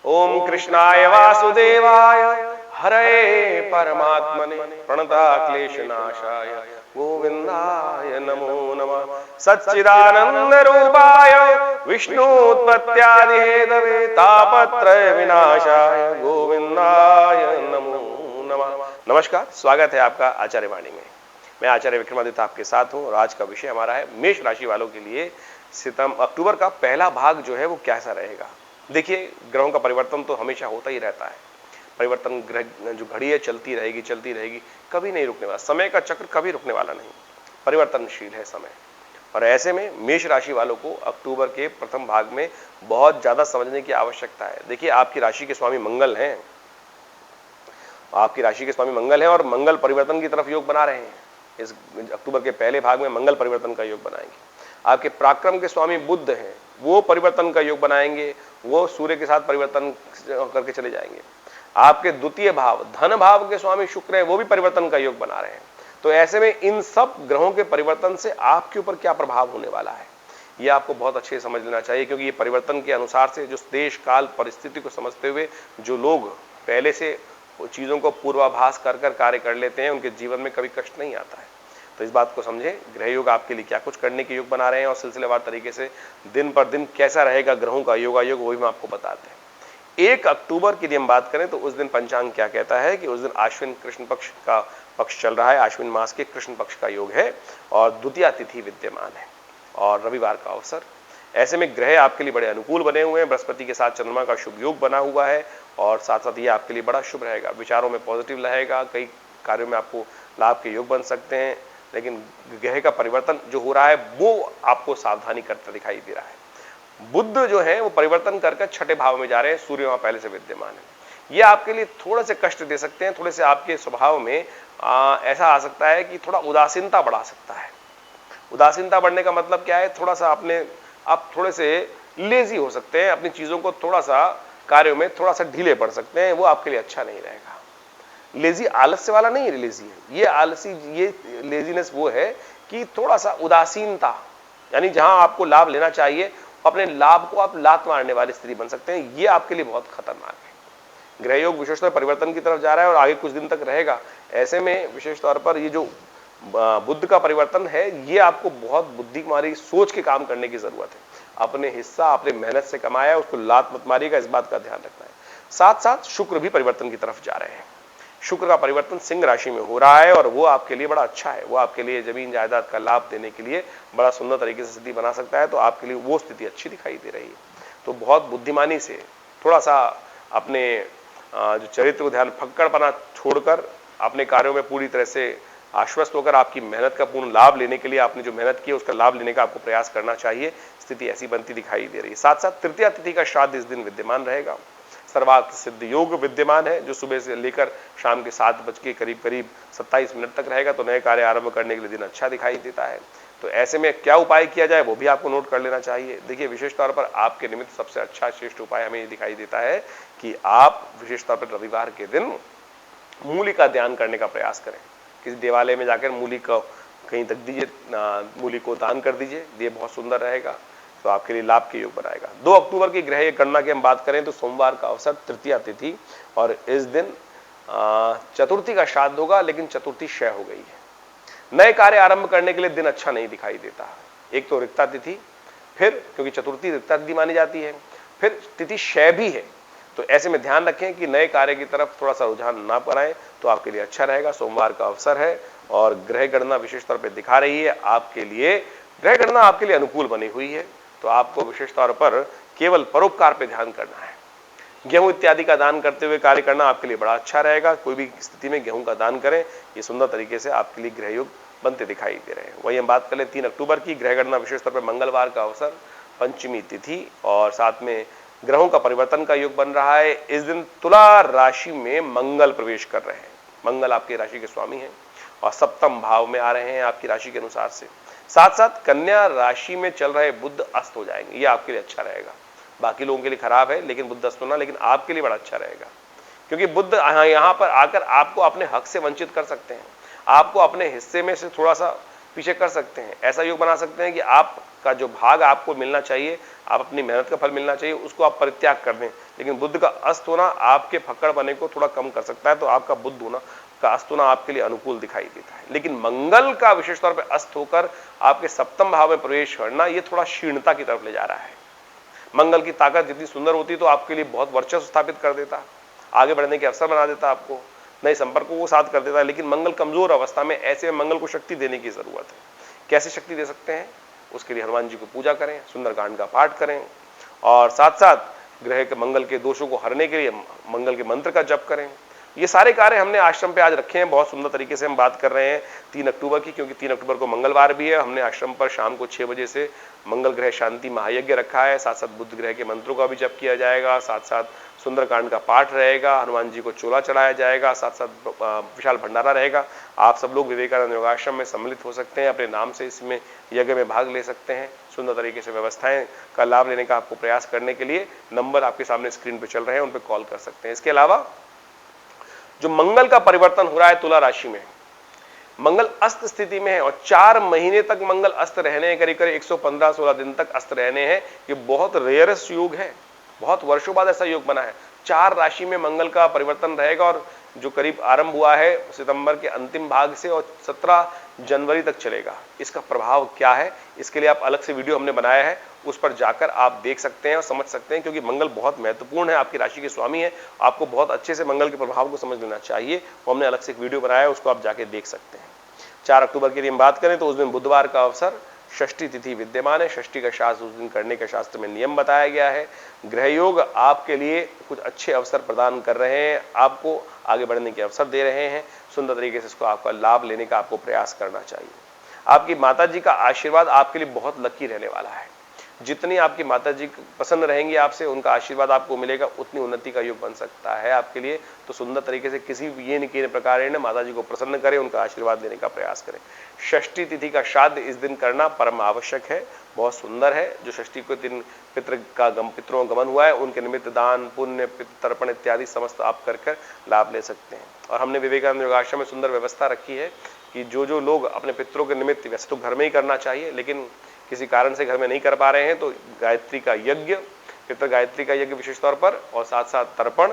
ओम कृष्णाय वासुदेवाय हरे परमात्मने प्रणताक्लेशनाशाय गोविंदाय नमो नमः। सच्चिदानंद रूपाय विष्णुत्पत्त्यादि हेतवे तापत्रय विनाशाय गोविंदाय नमो नमः। नमस्कार, स्वागत है आपका आचार्य वाणी में। मैं आचार्य विक्रमादित्य आपके साथ हूं और आज का विषय हमारा है मेष राशि वालों के लिए अक्टूबर का पहला भाग जो है वो कैसा रहेगा। देखिए, ग्रहों का परिवर्तन तो हमेशा होता ही रहता है। परिवर्तन ग्रह जो घड़ी है चलती रहेगी, कभी नहीं रुकने वाला। समय का चक्र कभी रुकने वाला नहीं, परिवर्तनशील है समय। और ऐसे में मेष राशि वालों को अक्टूबर के प्रथम भाग में बहुत ज्यादा समझने की आवश्यकता है। देखिए, आपकी राशि के स्वामी मंगल हैं, आपकी राशि के स्वामी मंगल हैं और मंगल परिवर्तन की तरफ योग बना रहे हैं। इस अक्टूबर के पहले भाग में मंगल परिवर्तन का योग बनाएंगे। आपके पराक्रम के स्वामी बुध हैं, वो परिवर्तन का योग बनाएंगे, वो सूर्य के साथ परिवर्तन करके चले जाएंगे। आपके द्वितीय भाव धन भाव के स्वामी शुक्र हैं, वो भी परिवर्तन का योग बना रहे हैं। तो ऐसे में इन सब ग्रहों के परिवर्तन से आपके ऊपर क्या प्रभाव होने वाला है, ये आपको बहुत अच्छे से समझ लेना चाहिए। क्योंकि ये परिवर्तन के अनुसार से जो देश काल परिस्थिति को समझते हुए जो लोग पहले से चीजों को पूर्वाभास कर कार्य कर लेते हैं, उनके जीवन में कभी कष्ट नहीं आता है। तो इस बात को समझे, ग्रह योग आपके लिए क्या कुछ करने के योग बना रहे हैं और सिलसिलेवार तरीके से दिन पर दिन कैसा रहेगा ग्रहों का योगायोग, वही हम आपको बताते हैं। 1 अक्टूबर की यदि हम बात करें तो उस दिन पंचांग क्या कहता है कि उस दिन आश्विन कृष्ण पक्ष का पक्ष चल रहा है, आश्विन मास के कृष्ण पक्ष का योग है और द्वितीया तिथि विद्यमान है और रविवार का अवसर। ऐसे में ग्रह आपके लिए बड़े अनुकूल बने हुए हैं। बृहस्पति के साथ चंद्रमा का शुभ योग बना हुआ है और साथ साथ ये आपके लिए बड़ा शुभ रहेगा। विचारों में पॉजिटिव रहेगा, कई कार्यों में आपको लाभ के योग बन सकते हैं। लेकिन ग्रह का परिवर्तन जो हो रहा है वो आपको सावधानी करता दिखाई दे रहा है। बुध जो है वो परिवर्तन करके छठे भाव में जा रहे हैं, सूर्य वहां पहले से विद्यमान है। ये आपके लिए थोड़े से कष्ट दे सकते हैं, थोड़े से आपके स्वभाव में ऐसा आ सकता है कि थोड़ा उदासीनता बढ़ा सकता है। उदासीनता बढ़ने का मतलब क्या है, थोड़ा सा आप थोड़े से लेजी हो सकते हैं, अपनी चीजों को थोड़ा सा कार्यों में थोड़ा सा ढीले पड़ सकते हैं, वो आपके लिए अच्छा नहीं रहेगा। लेजी आलस्य वाला नहीं है, लेजी है ये आलसी, ये लेजीनेस वो है कि थोड़ा सा उदासीनता, यानी जहां आपको लाभ लेना चाहिए अपने लाभ को आप लात मारने वाली स्थिति बन सकते हैं। ये आपके लिए बहुत खतरनाक है। ग्रह योग विशेषतः परिवर्तन की तरफ जा रहा है और आगे कुछ दिन तक रहेगा। ऐसे में विशेष तौर पर ये जो बुद्ध का परिवर्तन है, ये आपको बहुत बुद्धिमानी सोच के काम करने की जरूरत है। अपने हिस्सा अपने मेहनत से कमाया, उसको लात मत मारिएगा, इस बात का ध्यान रखना है। साथ साथ शुक्र भी परिवर्तन की तरफ जा रहे हैं। शुक्र का परिवर्तन सिंह राशि में हो रहा है और वो आपके लिए बड़ा अच्छा है। वो आपके लिए जमीन जायदाद का लाभ देने के लिए बड़ा सुंदर तरीके से स्थिति बना सकता है। तो आपके लिए वो स्थिति अच्छी दिखाई दे रही है। तो बहुत बुद्धिमानी से थोड़ा सा अपने जो चरित्र को ध्यान, फक्कड़पना छोड़कर अपने कार्यों में पूरी तरह से आश्वस्त होकर आपकी मेहनत का पूर्ण लाभ लेने के लिए, आपने जो मेहनत की है उसका लाभ लेने का आपको प्रयास करना चाहिए। स्थिति ऐसी बनती दिखाई दे रही है। साथ साथ तृतीया तिथि का श्राद्ध इस दिन विद्यमान रहेगा। सर्वार्थ सिद्ध योग विद्यमान है जो सुबह से लेकर शाम के 7 बज के करीब 27 मिनट तक रहेगा। तो नए कार्य आरंभ करने के लिए दिन अच्छा दिखाई देता है। तो ऐसे में क्या उपाय किया जाए वो भी आपको नोट कर लेना चाहिए। देखिए, विशेष तौर पर आपके निमित्त सबसे अच्छा श्रेष्ठ उपाय हमें ये दिखाई देता है कि आप विशेष तौर पर रविवार के दिन मूली का ध्यान करने का प्रयास करें। किसी देवालय में जाकर मूली को कहीं रख दीजिए, मूली को दान कर दीजिए, ये बहुत सुंदर रहेगा। तो आपके लिए लाभ के योग बनाएगा। 2 अक्टूबर की ग्रह गणना की हम बात करें तो सोमवार का अवसर, तृतीया तिथि, और इस दिन चतुर्थी का श्राद्ध होगा, लेकिन चतुर्थी क्षय हो गई है। नए कार्य आरंभ करने के लिए दिन अच्छा नहीं दिखाई देता। एक तो रिक्ता तिथि, फिर क्योंकि चतुर्थी रिक्ता तिथि मानी जाती है, फिर तिथि क्षय भी है। तो ऐसे में ध्यान रखें कि नए कार्य की तरफ थोड़ा सा रुझान ना बनाएं, तो आपके लिए अच्छा रहेगा। सोमवार का अवसर है और ग्रह गणना विशेष तौर पर दिखा रही है आपके लिए, ग्रह गणना आपके लिए अनुकूल बनी हुई है। तो आपको विशेष तौर पर केवल परोपकार पे ध्यान करना है। गेहूं इत्यादि का दान करते हुए कार्य करना आपके लिए बड़ा अच्छा रहेगा। कोई भी स्थिति में गेहूं का दान करें, ये सुंदर तरीके से आपके लिए ग्रह योग बनते दिखाई दे रहे हैं। वही हम बात कर लें 3 अक्टूबर की ग्रह गणना, विशेष तौर पर मंगलवार का अवसर, पंचमी तिथि और साथ में ग्रहों का परिवर्तन का योग बन रहा है। इस दिन तुला राशि में मंगल प्रवेश कर रहे हैं। मंगल आपकी राशि के स्वामी हैं और सप्तम भाव में आ रहे हैं आपकी राशि के अनुसार से। साथ साथ कन्या राशि में चल रहे बुध अस्त हो जाएंगे, ये आपके लिए अच्छा रहेगा। बाकी लोगों के लिए खराब है, लेकिन बुध अस्त होना लेकिन आपके लिए बड़ा अच्छा रहेगा। क्योंकि बुध यहाँ पर आकर आपको अपने हक से वंचित कर सकते हैं। आपको अपने हिस्से में से थोड़ा सा पीछे कर सकते हैं। ऐसा योग बना सकते हैं कि आपका जो भाग आपको मिलना चाहिए, आप अपनी मेहनत का फल मिलना चाहिए, उसको आप परित्याग कर दें। लेकिन बुध का अस्त होना आपके फक्कड़ बने को थोड़ा कम कर सकता है, तो आपका बुध होना का अस्त होना आपके लिए अनुकूल दिखाई देता है। लेकिन मंगल का विशेष तौर पर अस्त होकर आपके सप्तम भाव में प्रवेश करना, ये थोड़ा क्षीणता की तरफ ले जा रहा है। मंगल की ताकत जितनी सुंदर होती तो आपके लिए बहुत वर्चस्व स्थापित कर देता, आगे बढ़ने के अवसर बना देता, आपको नए संपर्कों को साथ कर देता है। लेकिन मंगल कमजोर अवस्था में, ऐसे में मंगल को शक्ति देने की जरूरत है। कैसे शक्ति दे सकते हैं? उसके लिए हनुमान जी को पूजा करें, सुंदरकांड का पाठ करें, और साथ साथ ग्रह के मंगल के दोषों को हरने के लिए मंगल के मंत्र का जप करें। ये सारे कार्य हमने आश्रम पे आज रखे हैं। बहुत सुंदर तरीके से हम बात कर रहे हैं 3 अक्टूबर की, क्योंकि 3 अक्टूबर को मंगलवार भी है। हमने आश्रम पर शाम को 6 बजे से मंगल ग्रह शांति महायज्ञ रखा है। साथ साथ बुध ग्रह के मंत्रों का भी जप किया जाएगा, साथ साथ सुंदरकांड का पाठ रहेगा, हनुमान जी को चोला चढ़ाया जाएगा, साथ साथ विशाल भंडारा रहेगा। आप सब लोग विवेकानंद योगाश्रम में सम्मिलित हो सकते हैं, अपने नाम से इसमें यज्ञ में भाग ले सकते हैं। सुंदर तरीके से व्यवस्थाएं का लाभ लेने का आपको प्रयास करने के लिए नंबर आपके सामने स्क्रीन पर चल रहे हैं, उन पर कॉल कर सकते हैं। इसके अलावा जो मंगल का परिवर्तन हो रहा है तुला राशि में, मंगल अस्त स्थिति में है और 4 महीने तक मंगल अस्त रहने हैं, करीब करीब 115-16 दिन तक अस्त रहने हैं। ये बहुत रेयरेस्ट योग है, बहुत वर्षों बाद ऐसा योग बना है। 4 राशि में मंगल का परिवर्तन रहेगा और जो करीब आरंभ हुआ है सितंबर के अंतिम भाग से और 17 जनवरी तक चलेगा। इसका प्रभाव क्या है, इसके लिए आप अलग से वीडियो हमने बनाया है, उस पर जाकर आप देख सकते हैं और समझ सकते हैं, क्योंकि मंगल बहुत महत्वपूर्ण है, आपकी राशि के स्वामी है। आपको बहुत अच्छे से मंगल के प्रभाव को समझ लेना चाहिए। वो हमने अलग से एक वीडियो बनाया है, उसको आप जाके देख सकते हैं। 4 अक्टूबर की यदि हम बात करें तो उस दिन बुधवार का अवसर, षष्ठी तिथि विद्यमान है। षष्ठी का शास्त्र उस दिन करने का शास्त्र में नियम बताया गया है। ग्रह योग आपके लिए कुछ अच्छे अवसर प्रदान कर रहे हैं, आपको आगे बढ़ने के अवसर दे रहे हैं। सुंदर तरीके से इसको आपका लाभ लेने का आपको प्रयास करना चाहिए। आपकी माता जी का आशीर्वाद आपके लिए बहुत लकी रहने वाला है। जितनी आपकी माता जी प्रसन्न रहेंगी आपसे, उनका आशीर्वाद आपको मिलेगा, उतनी उन्नति का योग बन सकता है आपके लिए। तो सुंदर तरीके से किसी ये न किसी प्रकार माता जी को प्रसन्न करें, उनका आशीर्वाद लेने का प्रयास करें। षष्ठी तिथि का श्राद्ध इस दिन करना परम आवश्यक है, बहुत सुंदर है। जो षष्ठी को दिन पितरों का गमन हुआ है, उनके निमित्त दान पुण्य तर्पण इत्यादि समस्त आप कर लाभ ले सकते हैं। और हमने विवेकानंद योगाश्रम में सुंदर व्यवस्था रखी है कि जो लोग अपने पितरों के निमित्त, वैसे तो घर में ही करना चाहिए, लेकिन किसी कारण से घर में नहीं कर पा रहे हैं, तो गायत्री का यज्ञ, पितृ गायत्री का यज्ञ विशेष तौर पर, और साथ साथ तर्पण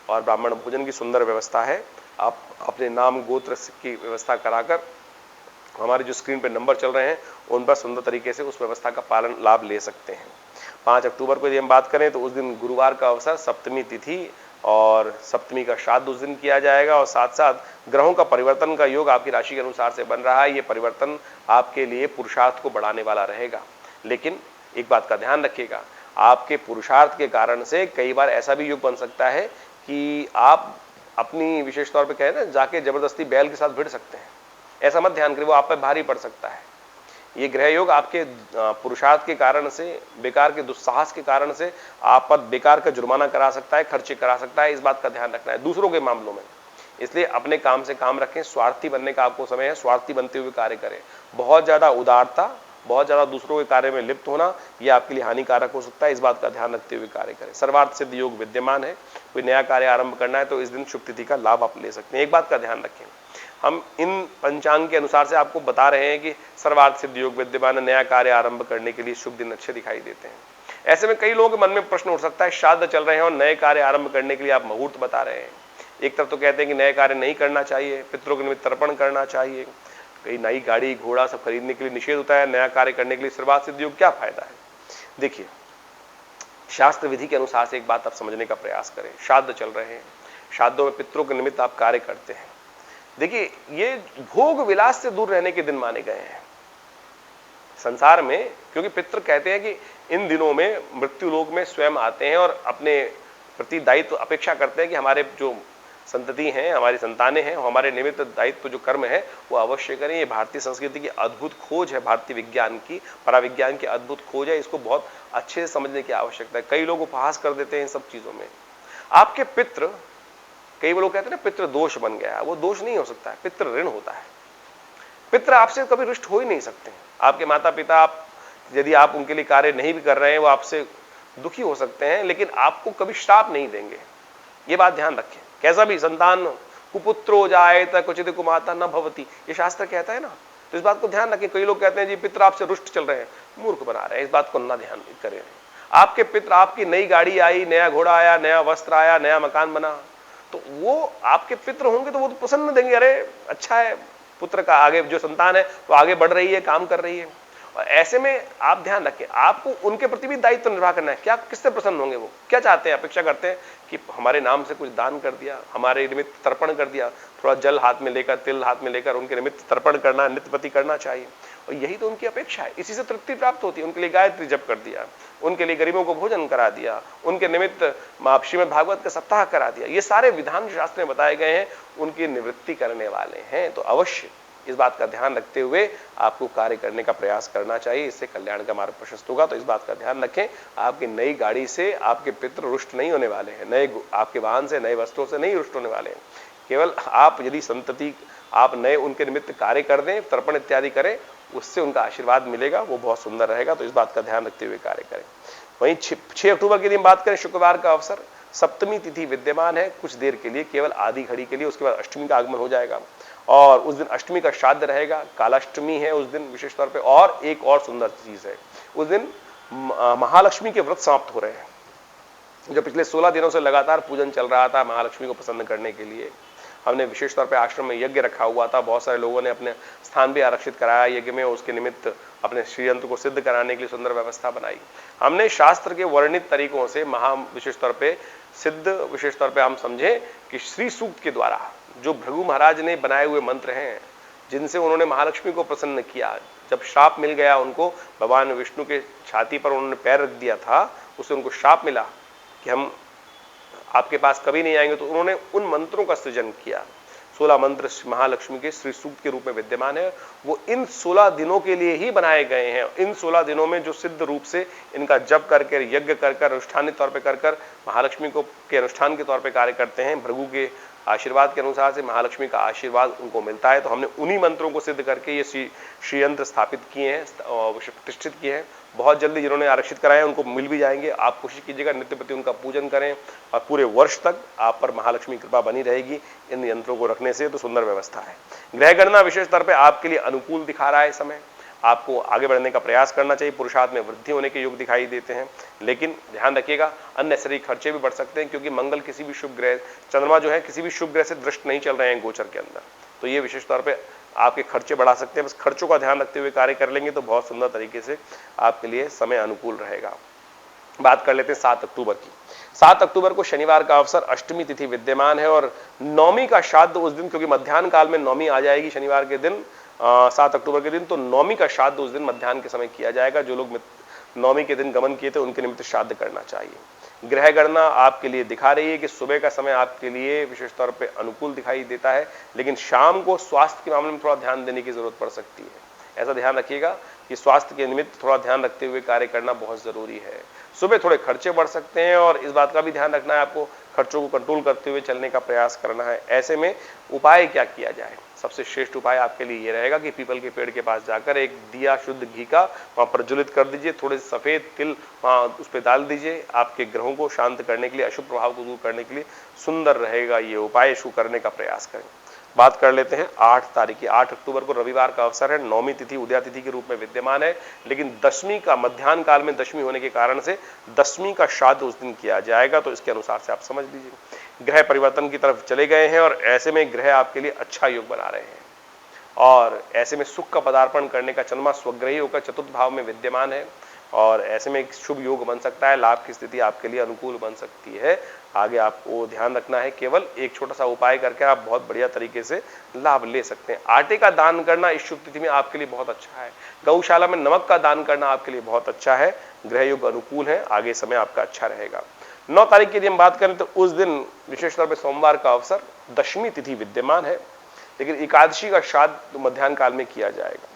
और ब्राह्मण भोजन की सुंदर व्यवस्था है। आप अपने नाम गोत्र की व्यवस्था कराकर हमारे जो स्क्रीन पर नंबर चल रहे हैं उन पर सुंदर तरीके से उस व्यवस्था का पालन लाभ ले सकते हैं। 5 अक्टूबर को यदि हम बात करें तो उस दिन गुरुवार का अवसर, सप्तमी तिथि और सप्तमी का श्राद्ध उस दिन किया जाएगा। और साथ साथ ग्रहों का परिवर्तन का योग आपकी राशि के अनुसार से बन रहा है। ये परिवर्तन आपके लिए पुरुषार्थ को बढ़ाने वाला रहेगा। लेकिन एक बात का ध्यान रखिएगा, आपके पुरुषार्थ के कारण से कई बार ऐसा भी योग बन सकता है कि आप अपनी विशेष तौर पर कहें ना, जाके जबरदस्ती बैल के साथ भिड़ सकते हैं। ऐसा मत ध्यान करिए, वो आप पर भारी पड़ सकता है। ये ग्रह योग आपके पुरुषार्थ के कारण से, बेकार के दुस्साहस के कारण से आप पर बेकार का जुर्माना करा सकता है, खर्चे करा सकता है। इस बात का ध्यान रखना है दूसरों के मामलों में। इसलिए अपने काम से काम रखें, स्वार्थी बनने का आपको समय है, स्वार्थी बनते हुए कार्य करें। बहुत ज्यादा उदारता, बहुत ज्यादा दूसरों के कार्य में लिप्त होना, यह आपके लिए हानिकारक हो सकता है। इस बात का ध्यान रखते हुए कार्य करें। सर्वार्थ सिद्ध योग विद्यमान है। कोई नया कार्य आरंभ करना है तो इस दिन शुभ तिथि का लाभ आप ले सकते हैं। एक बात का ध्यान रखें, हम इन पंचांग के अनुसार से आपको बता रहे हैं कि सर्वार्थ सिद्ध योग विद्यमान, नया कार्य आरंभ करने के लिए शुभ दिन अच्छे दिखाई देते हैं। ऐसे में कई लोगों के मन में प्रश्न उठ सकता है, श्राद्ध चल रहे हैं और नए कार्य आरंभ करने के लिए आप मुहूर्त बता रहे हैं। एक तरफ तो कहते हैं कि नए कार्य नहीं करना चाहिए, पितरों के निमित्त तर्पण करना चाहिए, कई नई गाड़ी घोड़ा सब खरीदने के लिए निषेध होता है, नया कार्य करने के लिए सर्वार्थ सिद्ध योग क्या फायदा है। देखिए, शास्त्र विधि के अनुसार से एक बात आप समझने का प्रयास करें। श्राद्ध चल रहे हैं, श्राद्धों में पितरों के निमित्त आप कार्य करते हैं। देखिए, ये भोग विलास से दूर रहने के दिन माने गए हैं संसार में, क्योंकि पितृ कहते हैं कि इन दिनों में मृत्यु लोक में स्वयं आते हैं और अपने प्रति दायित्व अपेक्षा करते हैं कि हमारे जो संतति हैं, हमारी संतानें हैं, हमारे निमित्त दायित्व जो कर्म है वो अवश्य करें। ये भारतीय संस्कृति की अद्भुत खोज है, भारतीय विज्ञान की, पराविज्ञान की अद्भुत खोज है। इसको बहुत अच्छे से समझने की आवश्यकता है। कई लोग उपहास कर देते हैं इन सब चीजों में। आपके पितृ, कई लोग कहते हैं ना पितृ दोष बन गया, वो दोष नहीं हो सकता है, पितृ ऋण होता है। पितृ आपसे कभी रुष्ट हो ही नहीं सकते। आपके माता पिता, आप यदि आप उनके लिए कार्य नहीं भी कर रहे हैं, वो आपसे दुखी हो सकते हैं, लेकिन आपको कभी श्राप नहीं देंगे। ये बात ध्यान रखें। कैसा भी संतान कुपुत्रो जायेत क्वचित् कुमाता न भवति, ये शास्त्र कहता है ना। तो इस बात को ध्यान रखें। कई लोग कहते हैं जी पितर आपसे रुष्ट चल रहे हैं, मूर्ख बना रहे हैं, इस बात को ना ध्यान करें। आपके पितर, आपकी नई गाड़ी आई, नया घोड़ा आया, नया वस्त्र आया, नया मकान बना, तो वो आपके पितर होंगे तो वो तो प्रसन्न देंगे, अरे अच्छा है पुत्र का, आगे जो संतान है वो आगे बढ़ रही है, काम कर रही है। और ऐसे में आप ध्यान रखें, आपको उनके प्रति भी दायित्व निर्वाह करना है। क्या, किससे प्रसन्न होंगे, वो क्या चाहते हैं, अपेक्षा करते हैं कि हमारे नाम से कुछ दान कर दिया, हमारे निमित्त तर्पण कर दिया, थोड़ा जल हाथ में लेकर, तिल हाथ में लेकर उनके निमित्त तर्पण करना, नित्यपति करना चाहिए। और यही तो उनकी अपेक्षा है, इसी से तृप्ति प्राप्त होती है। उनके लिए गायत्री जप कर दिया, उनके लिए गरीबों को भोजन करा दिया, उनके निमित्त श्रीमद् भागवत का सप्ताह करा दिया। ये सारे विधान शास्त्र में बताए गए हैं, उनकी निवृत्ति करने वाले हैं। तो अवश्य इस बात का ध्यान रखते हुए आपको कार्य करने का प्रयास करना चाहिए, इससे कल्याण का मार्ग प्रशस्त होगा। तो इस बात का ध्यान रखें, आपकी नई गाड़ी से आपके पितृ रुष्ट नहीं होने वाले हैं, नए आपके वाहन से, नए वस्त्रों से नहीं रुष्ट होने वाले हैं। केवल आप यदि संतति, आप नए उनके निमित्त कार्य कर दें, तर्पण इत्यादि करें, उससे उनका आशीर्वाद मिलेगा, वो बहुत सुंदर रहेगा। तो इस बात का ध्यान रखते हुए कार्य करें। वहीं 6 अक्टूबर की दिन बात करें, शुक्रवार का अवसर, सप्तमी तिथि विद्यमान है कुछ देर के लिए, केवल आधी घड़ी के लिए, उसके बाद अष्टमी का आगमन हो जाएगा और उस दिन अष्टमी का श्राद्ध रहेगा, कालाष्टमी है उस दिन विशेष तौर पे। और एक और सुंदर चीज है, उस दिन महालक्ष्मी के व्रत समाप्त हो रहे हैं। जो पिछले 16 दिनों से लगातार पूजन चल रहा था महालक्ष्मी को प्रसन्न करने के लिए, हमने विशेष तौर पे आश्रम में यज्ञ रखा हुआ था, बहुत सारे लोगों ने अपने स्थान भी आरक्षित कराया यज्ञ में, उसके निमित्त अपने श्रीयंत्र को सिद्ध कराने के लिए सुंदर व्यवस्था बनाई। हमने शास्त्र के वर्णित तरीकों से विशेष तौर पे सिद्ध, विशेष तौर पे हम समझे कि श्री सूक्त के द्वारा जो भृगु महाराज ने बनाए हुए मंत्र हैं, जिनसे उन्होंने महालक्ष्मी को प्रसन्न किया, जब श्राप मिल गया उनको, भगवान विष्णु के छाती पर उन्होंने पैर रख दिया था, उससे उनको श्राप मिला कि हम आपके पास कभी नहीं आएंगे, तो उन्होंने उन मंत्रों का सृजन किया। 16 मंत्र महालक्ष्मी के श्री सूक्त के रूप में विद्यमान है, वो इन 16 दिनों के लिए ही बनाए गए हैं। इन 16 दिनों में जो सिद्ध रूप से इनका जप करके, यज्ञ कर अनुष्ठानित तौर पे कर महालक्ष्मी को के अनुष्ठान के तौर पे कार्य करते हैं, भृगु के आशीर्वाद के अनुसार से महालक्ष्मी का आशीर्वाद उनको मिलता है। तो हमने उन्हीं मंत्रों को सिद्ध करके ये श्रीयंत्र स्थापित किए हैं और प्रतिष्ठित किए हैं। बहुत जल्दी जिन्होंने आरक्षित कराए हैं उनको मिल भी जाएंगे। आप कोशिश कीजिएगा नित्य प्रति उनका पूजन करें और पूरे वर्ष तक आप पर महालक्ष्मी कृपा बनी रहेगी इन यंत्रों को रखने से। तो सुंदर व्यवस्था है। ग्रह गणना विशेष तौर पर आपके लिए अनुकूल दिखा रहा है समय, आपको आगे बढ़ने का प्रयास करना चाहिए। पुरुषार्थ में वृद्धि होने के योग दिखाई देते हैं, लेकिन ध्यान रखिएगा अननेसेसरी खर्चे भी बढ़ सकते हैं, क्योंकि मंगल किसी भी शुभ ग्रह, चंद्रमा जो है किसी भी शुभ ग्रह से दृष्ट नहीं चल रहे हैं गोचर के अंदर, तो ये विशेष तौर पे आपके खर्चे बढ़ा सकते हैं। बस खर्चों का ध्यान रखते हुए कार्य कर लेंगे तो बहुत सुंदर तरीके से आपके लिए समय अनुकूल रहेगा। बात कर लेते हैं 7 अक्टूबर की। 7 अक्टूबर को शनिवार का अवसर, अष्टमी तिथि विद्यमान है और नौमी का श्राद्ध उस दिन, क्योंकि मध्याह्न काल में नौमी आ जाएगी शनिवार के दिन, 7 अक्टूबर के दिन, तो नौमी का श्राद्ध उस दिन मध्याह्न के समय किया जाएगा। जो लोग नौमी के दिन गमन किए थे उनके निमित्त श्राद्ध करना चाहिए। ग्रह गणना आपके लिए दिखा रही है कि सुबह का समय आपके लिए विशेष तौर पे अनुकूल दिखाई देता है, लेकिन शाम को स्वास्थ्य के मामले में थोड़ा ध्यान देने की जरूरत पड़ सकती है। ऐसा ध्यान रखिएगा कि स्वास्थ्य के निमित्त थोड़ा ध्यान रखते हुए कार्य करना बहुत जरूरी है। सुबह थोड़े खर्चे बढ़ सकते हैं और इस बात का भी ध्यान रखना है, आपको खर्चों को कंट्रोल करते हुए चलने का प्रयास करना है। ऐसे में उपाय क्या किया जाए? सबसे श्रेष्ठ उपाय आपके लिए ये रहेगा कि पीपल के पेड़ के पास जाकर एक दिया शुद्ध घी का वहां प्रज्वलित कर दीजिए, थोड़े सफेद तिल वहां उस पर डाल दीजिए। आपके ग्रहों को शांत करने के लिए, अशुभ प्रभाव को दूर करने के लिए सुंदर रहेगा ये उपाय। इसको करने का प्रयास करें। बात कर लेते हैं 8 तारीख की। 8 अक्टूबर को रविवार का अवसर है। नौमी तिथि उदया तिथि के रूप में विद्यमान है, लेकिन दशमी का, मध्याह्न काल में दशमी होने के कारण से दशमी का श्राद्ध उस दिन किया जाएगा, तो इसके अनुसार से आप समझ लीजिए। ग्रह परिवर्तन की तरफ चले गए हैं और ऐसे में ग्रह आपके लिए अच्छा योग बना रहे हैं और ऐसे में सुख का पदार्पण करने का चंद्रमा स्वग्रही होकर चतुर्थ भाव में विद्यमान है और ऐसे में एक शुभ योग बन सकता है। लाभ की स्थिति आपके लिए अनुकूल बन सकती है। आगे आपको ध्यान रखना है, केवल एक छोटा सा उपाय करके आप बहुत बढ़िया तरीके से लाभ ले सकते हैं। आटे का दान करना इस शुभ तिथि में आपके लिए बहुत अच्छा है। गौशाला में नमक का दान करना आपके लिए बहुत अच्छा है। ग्रह योग अनुकूल है, आगे समय आपका अच्छा रहेगा। 9 तारीख की यदि हम बात करें तो उस दिन विशेष तौर पर सोमवार का अवसर, दशमी तिथि विद्यमान है, लेकिन एकादशी का श्राद्ध मध्याह्न काल में किया जाएगा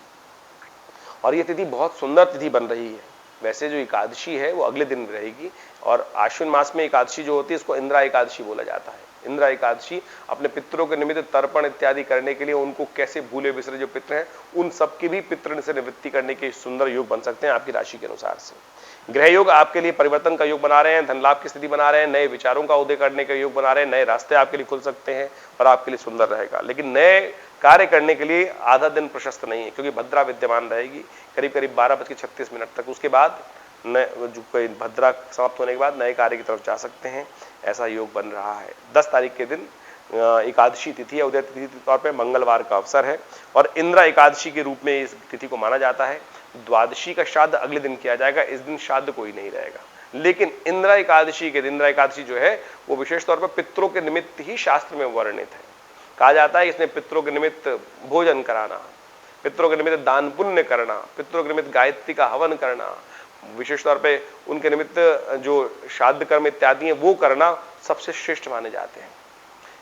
और यह तिथि बहुत सुंदर तिथि बन रही है। वैसे जो एकादशी है वो अगले दिन रहेगी और आश्विन मास में एकादशी जो होती है इसको इंद्रा एकादशी बोला जाता है। इंद्रा एकादशी अपने पितरों के निमित्त तर्पण इत्यादि करने के लिए, उनको कैसे भूले बिसरे जो पितर हैं उन सबकी भी पितृ से निवृत्ति करने के सुंदर योग बन सकते हैं आपकी राशि के अनुसार से। ग्रह योग आपके लिए परिवर्तन का योग बना रहे हैं, धन लाभ की स्थिति बना रहे हैं, नए विचारों का उदय करने का योग बना रहे हैं, नए रास्ते आपके लिए खुल सकते हैं और आपके लिए सुंदर रहेगा। लेकिन नए कार्य करने के लिए आधा दिन प्रशस्त नहीं है, क्योंकि भद्रा विद्यमान रहेगी करीब करीब 12:36 तक। उसके बाद भद्रा समाप्त होने के बाद नए कार्य की तरफ जा सकते हैं, ऐसा योग बन रहा है। 10 तारीख के दिन एकादशी तिथि है, उदय तिथि के तौर पे मंगलवार का अवसर है और इंद्र एकादशी के रूप में इस तिथि को माना जाता है। द्वादशी का श्राद्ध अगले दिन किया जाएगा, इस दिन श्राद्ध कोई नहीं रहेगा। लेकिन इंद्र एकादशी के दिन, इंद्र एकादशी जो है वो विशेष तौर पर पितरों के निमित्त ही शास्त्र में वर्णित है। कहा जाता है इसने पितरों के निमित्त भोजन कराना, पितरों के निमित्त दान पुण्य करना, पितरों के निमित्त गायत्री का हवन करना, विशेष तौर पे उनके निमित्त जो श्राद्ध कर्म इत्यादि हैं वो करना सबसे श्रेष्ठ माने जाते हैं।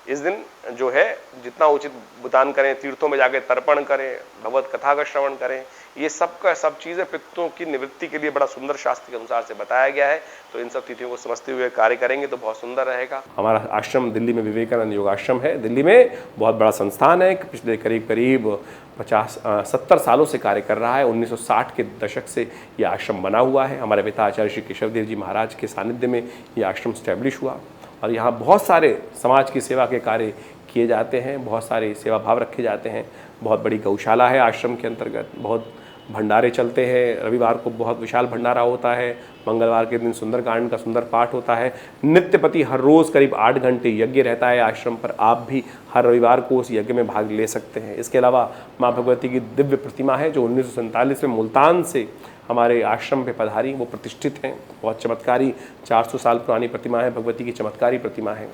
इस दिन जो है जितना उचित दान करें, तीर्थों में जाकर तर्पण करें, भगवत कथा का श्रवण करें, ये सब का सब चीजें पितरों की निवृत्ति के लिए बड़ा सुंदर शास्त्र के अनुसार से बताया गया है। तो इन सब तिथियों को समझते हुए कार्य करेंगे तो बहुत सुंदर रहेगा। हमारा आश्रम दिल्ली में विवेकानंद योगाश्रम है। दिल्ली में बहुत बड़ा संस्थान है, पिछले करीब करीब 70 सालों से कार्य कर रहा है। 1960 के दशक से ये आश्रम बना हुआ है। हमारे पिता आचार्य श्री केशव देव जी महाराज के सानिध्य में ये आश्रम स्टैब्लिश हुआ और यहाँ बहुत सारे समाज की सेवा के कार्य किए जाते हैं, बहुत सारे सेवा भाव रखे जाते हैं। बहुत बड़ी गौशाला है आश्रम के अंतर्गत, बहुत भंडारे चलते हैं। रविवार को बहुत विशाल भंडारा होता है, मंगलवार के दिन सुंदरकांड का सुंदर पाठ होता है। नित्यपति हर रोज़ करीब 8 घंटे यज्ञ रहता है आश्रम पर। आप भी हर रविवार को उस यज्ञ में भाग ले सकते हैं। इसके अलावा माँ भगवती की दिव्य प्रतिमा है जो 1947 में मुल्तान से हमारे आश्रम पे पधारी, वो प्रतिष्ठित हैं। बहुत चमत्कारी 400 साल पुरानी प्रतिमा है, भगवती की चमत्कारी प्रतिमा है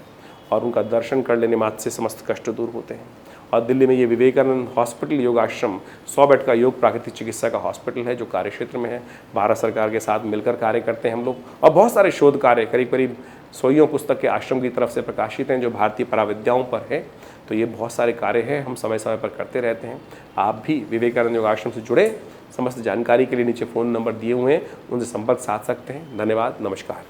और उनका दर्शन कर लेने मात्र से समस्त कष्ट दूर होते हैं। और दिल्ली में ये विवेकानंद हॉस्पिटल योगाश्रम 100 बेड का योग प्राकृतिक चिकित्सा का हॉस्पिटल है जो कार्य क्षेत्र में है। भारत सरकार के साथ मिलकर कार्य करते हैं हम लोग और बहुत सारे शोध कार्य करीब करीब 100 पुस्तक के आश्रम की तरफ से प्रकाशित हैं जो भारतीय पराविद्याओं पर है। तो ये बहुत सारे कार्य हैं, हम समय समय पर करते रहते हैं। आप भी विवेकानंद योगाश्रम से जुड़े, समस्त जानकारी के लिए नीचे फ़ोन नंबर दिए हुए हैं, उनसे संपर्क साध सकते हैं। धन्यवाद, नमस्कार।